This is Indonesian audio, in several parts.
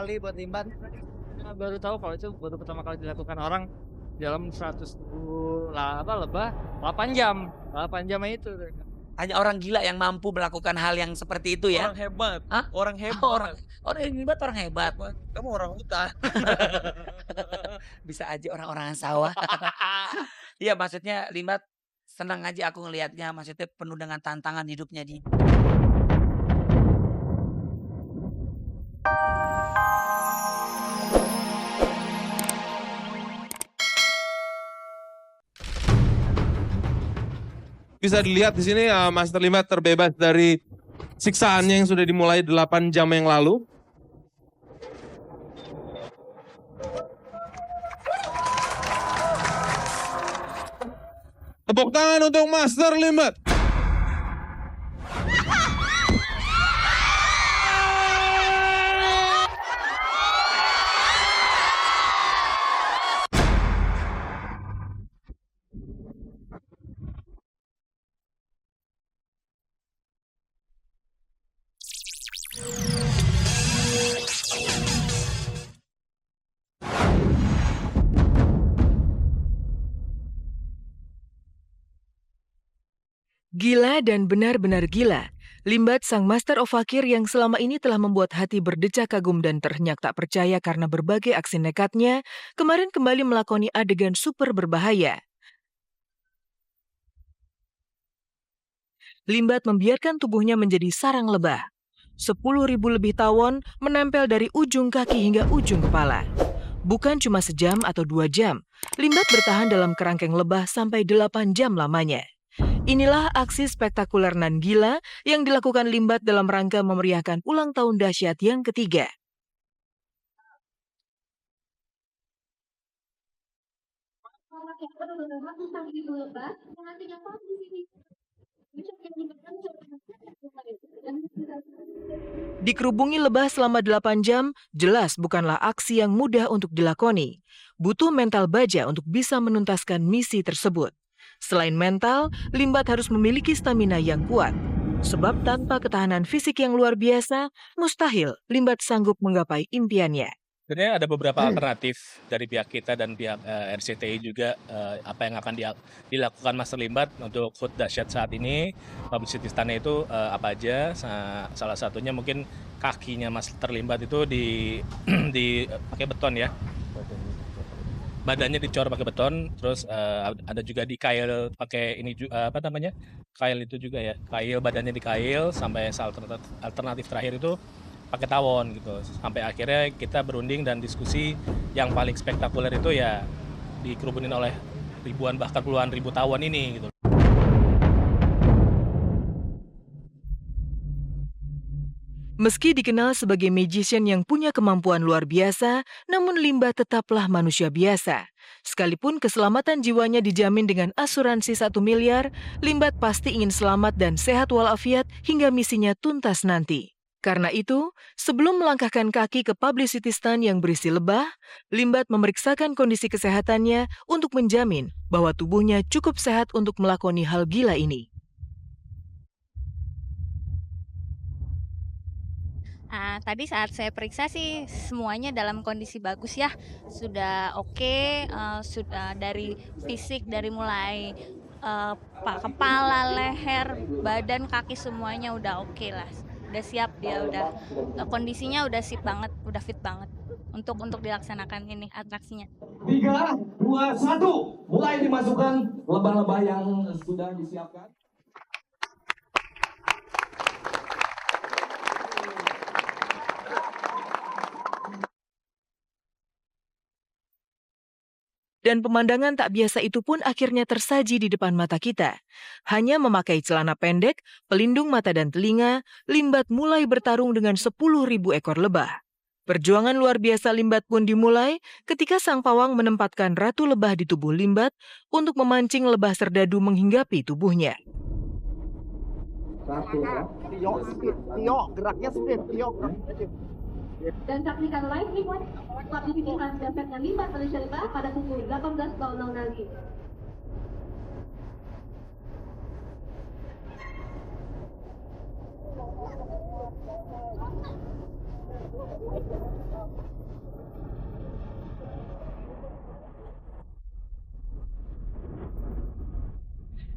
kali buat limbat. Baru tahu kalau itu baru pertama kali dilakukan orang dalam 100 lebah 8 jam. 8 jam itu. Hanya orang gila yang mampu melakukan hal yang seperti itu ya. Orang hebat. Hah? Orang hebat. Orang yang hebat orang hebat. Kamu orang hutan. Bisa aja orang-orang sawah. Iya, maksudnya Limbat senang aja aku ngelihatnya, maksudnya penuh dengan tantangan hidupnya dia. Bisa dilihat di sini Master Limbat terbebas dari siksaannya yang sudah dimulai 8 jam yang lalu. Tepuk tangan untuk Master Limbat. Gila dan benar-benar gila. Limbat sang Master of Fakir yang selama ini telah membuat hati berdecak kagum dan terhenyak tak percaya karena berbagai aksi nekatnya, kemarin kembali melakoni adegan super berbahaya. Limbat membiarkan tubuhnya menjadi sarang lebah. 10.000 lebih tawon menempel dari ujung kaki hingga ujung kepala. Bukan cuma sejam atau 2 jam, Limbat bertahan dalam kerangkeng lebah sampai 8 jam lamanya. Inilah aksi spektakuler nan gila yang dilakukan Limbat dalam rangka memeriahkan ulang tahun dahsyat yang ketiga. Dikerubungi lebah selama 8 jam, jelas bukanlah aksi yang mudah untuk dilakoni. Butuh mental baja untuk bisa menuntaskan misi tersebut. Selain mental, Limbat harus memiliki stamina yang kuat. Sebab tanpa ketahanan fisik yang luar biasa, mustahil Limbat sanggup menggapai impiannya. Sebenarnya ada beberapa alternatif dari pihak kita dan pihak RCTI juga apa yang akan dilakukan Master Limbat untuk HUT dahsyat saat ini. Publicity stunt itu apa aja? Salah satunya mungkin kakinya Master Limbat itu pakai beton ya. Badannya dicor pakai beton, terus ada juga di kail pakai ini apa namanya? Kail itu juga ya. Kail badannya di kail sampai alternatif terakhir itu pakai tawon gitu. Sampai akhirnya kita berunding dan diskusi yang paling spektakuler itu ya dikerubunin oleh ribuan bahkan puluhan ribu tawon ini gitu. Meski dikenal sebagai magician yang punya kemampuan luar biasa, namun Limbat tetaplah manusia biasa. Sekalipun keselamatan jiwanya dijamin dengan asuransi 1 miliar, Limbat pasti ingin selamat dan sehat walafiat hingga misinya tuntas nanti. Karena itu, sebelum melangkahkan kaki ke publicity stand yang berisi lebah, Limbat memeriksakan kondisi kesehatannya untuk menjamin bahwa tubuhnya cukup sehat untuk melakoni hal gila ini. Tadi saat saya periksa sih semuanya dalam kondisi bagus ya, sudah oke, sudah dari fisik dari mulai kepala, leher, badan, kaki semuanya udah oke lah, udah siap dia udah kondisinya udah sip banget, udah fit banget untuk dilaksanakan ini atraksinya. 3, 2, 1, mulai dimasukkan lebah-lebah yang sudah disiapkan. Dan pemandangan tak biasa itu pun akhirnya tersaji di depan mata kita. Hanya memakai celana pendek, pelindung mata dan telinga, Limbat mulai bertarung dengan 10.000 ekor lebah. Perjuangan luar biasa Limbat pun dimulai ketika sang pawang menempatkan ratu lebah di tubuh Limbat untuk memancing lebah serdadu menghinggapi tubuhnya. Tio, geraknya speed, Tio. Dan saksikan live report pengisian daftarnya Limbat Malaysia Lebah pada pukul 18.00 nanti.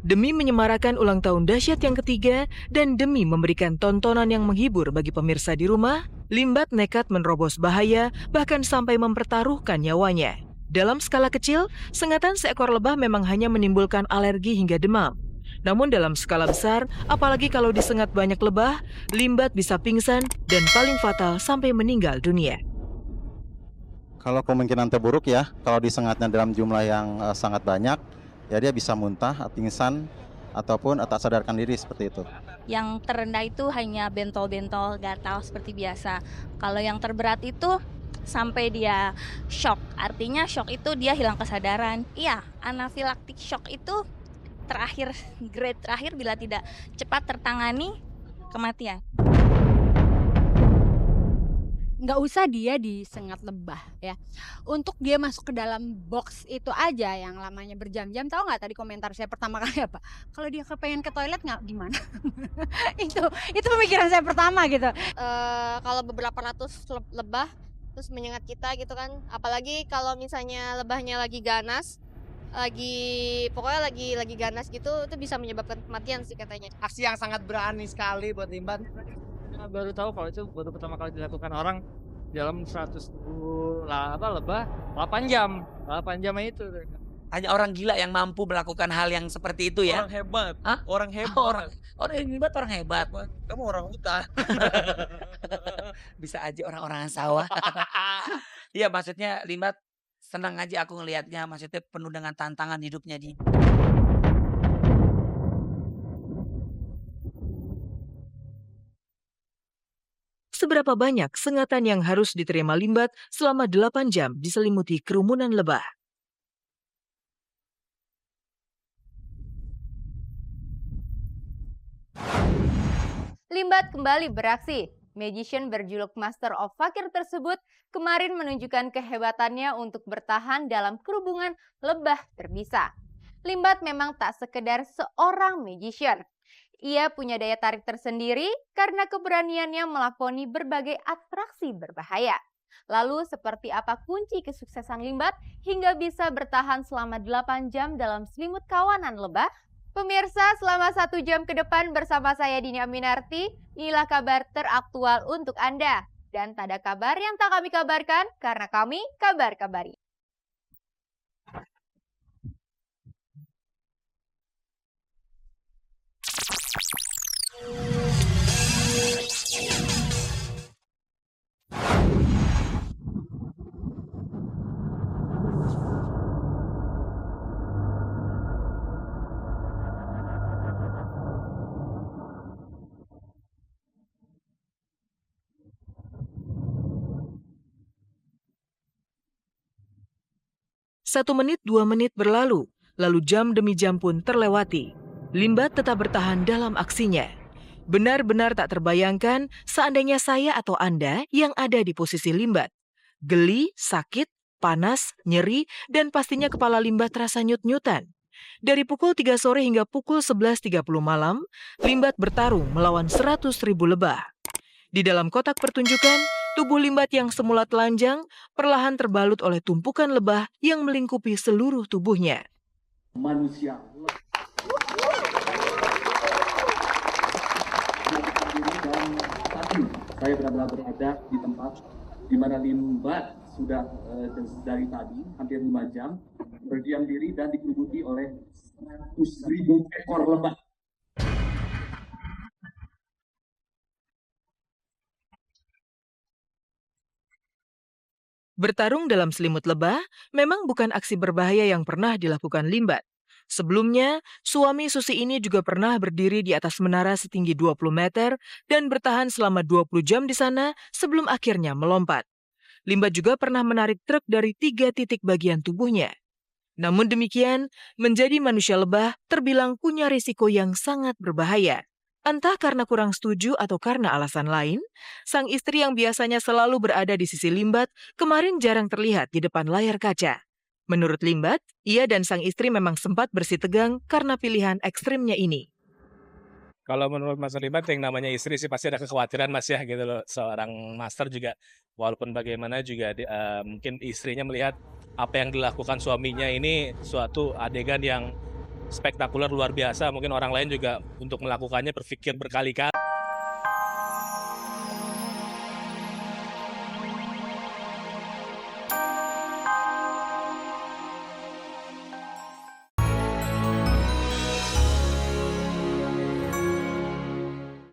Demi menyemarakan ulang tahun dahsyat yang ketiga dan demi memberikan tontonan yang menghibur bagi pemirsa di rumah, Limbat nekat menerobos bahaya bahkan sampai mempertaruhkan nyawanya. Dalam skala kecil, sengatan seekor lebah memang hanya menimbulkan alergi hingga demam. Namun dalam skala besar, apalagi kalau disengat banyak lebah, Limbat bisa pingsan dan paling fatal sampai meninggal dunia. Kalau kemungkinan terburuk ya, kalau disengatnya dalam jumlah yang sangat banyak, ya dia bisa muntah, pingsan, ataupun tak sadarkan diri seperti itu. Yang terendah itu hanya bentol-bentol, gatal seperti biasa. Kalau yang terberat itu sampai dia shock. Artinya shock itu dia hilang kesadaran. Iya, anafilaktik shock itu grade terakhir bila tidak cepat tertangani, kematian. Nggak usah dia disengat lebah ya. Untuk dia masuk ke dalam box itu aja yang lamanya berjam-jam, tahu nggak tadi komentar saya pertama kali apa? Kalau dia kepengen ke toilet nggak gimana? itu pemikiran saya pertama gitu. Kalau beberapa ratus lebah terus menyengat kita gitu kan, apalagi kalau misalnya lebahnya lagi ganas, pokoknya lagi ganas gitu, itu bisa menyebabkan kematian sih katanya. Aksi yang sangat berani sekali buat Limbat. Baru tahu kalau itu baru pertama kali dilakukan orang dalam 100 lebah 8 jam. 8 jam itu. Hanya orang gila yang mampu melakukan hal yang seperti itu ya. Orang hebat. Hah? Orang hebat. Orang Limbat orang hebat. Kamu orang hutan. Bisa aja orang-orang sawah. Iya, maksudnya Limbat senang aja aku ngelihatnya, maksudnya penuh dengan tantangan hidupnya dia. Seberapa banyak sengatan yang harus diterima Limbat selama 8 jam diselimuti kerumunan lebah? Limbat kembali beraksi. Magician berjuluk Master of Fakir tersebut kemarin menunjukkan kehebatannya untuk bertahan dalam kerubungan lebah terbisa. Limbat memang tak sekedar seorang magician. Ia punya daya tarik tersendiri karena keberaniannya melakoni berbagai atraksi berbahaya. Lalu seperti apa kunci kesuksesan Limbat hingga bisa bertahan selama 8 jam dalam selimut kawanan lebah? Pemirsa, selama 1 jam ke depan bersama saya Dini Aminarti, inilah kabar teraktual untuk Anda. Dan tak ada kabar yang tak kami kabarkan karena kami kabar-kabari. Satu menit, 2 menit berlalu, lalu jam demi jam pun terlewati. Limbat tetap bertahan dalam aksinya. Benar-benar tak terbayangkan seandainya saya atau Anda yang ada di posisi Limbat. Geli, sakit, panas, nyeri, dan pastinya kepala Limbat terasa nyut-nyutan. Dari pukul 3 sore hingga pukul 11.30 malam, Limbat bertarung melawan 100.000 lebah. Di dalam kotak pertunjukan, tubuh Limbat yang semula telanjang perlahan terbalut oleh tumpukan lebah yang melingkupi seluruh tubuhnya. Manusia. Dan saat ini saya benar-benar berada di tempat di mana Limbat sudah dari tadi hampir 5 jam berdiam diri dan dikerubuti oleh 100.000 ekor lebah. Bertarung dalam selimut lebah memang bukan aksi berbahaya yang pernah dilakukan Limbat. Sebelumnya, suami Susi ini juga pernah berdiri di atas menara setinggi 20 meter dan bertahan selama 20 jam di sana sebelum akhirnya melompat. Limbat juga pernah menarik truk dari 3 titik bagian tubuhnya. Namun demikian, menjadi manusia lebah terbilang punya risiko yang sangat berbahaya. Entah karena kurang setuju atau karena alasan lain, sang istri yang biasanya selalu berada di sisi Limbat kemarin jarang terlihat di depan layar kaca. Menurut Limbat, ia dan sang istri memang sempat bersitegang karena pilihan ekstrimnya ini. Kalau menurut Mas Terlibat yang namanya istri sih pasti ada kekhawatiran Mas ya gitu loh. Seorang master juga walaupun bagaimana juga mungkin istrinya melihat apa yang dilakukan suaminya ini suatu adegan yang spektakuler luar biasa. Mungkin orang lain juga untuk melakukannya berpikir berkali-kali.